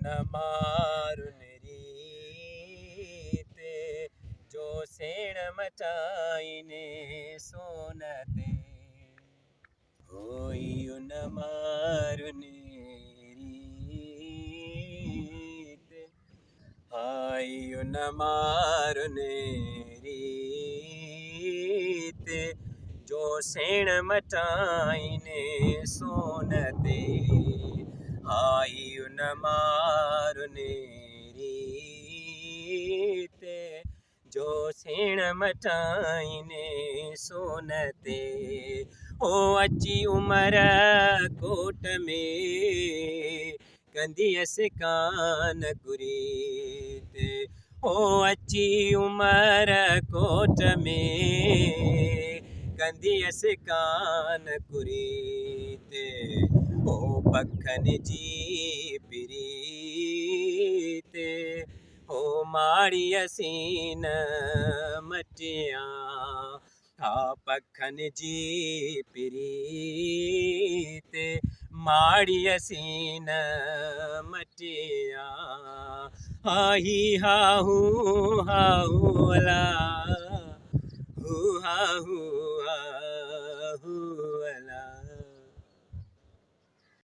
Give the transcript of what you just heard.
न मारुन रीते जो सेण मचाईने सोनते होई न मारुन रीते हाय न मारुन रीते जो सेण मचाईने सोनते हाय न मारुन रीते जो सेण मचाईने सोनते ओ अची उमर कोट में कंदियस कान कुरीते ओ अची उमर कोट में कंदियस कान कुरीते ओ पखन जी प्रीते ओ माड़ी असीन मटिया हा पखन जी प्रीते माड़ी असीन मटिया हाही हाहू हाहू अला हू हाहू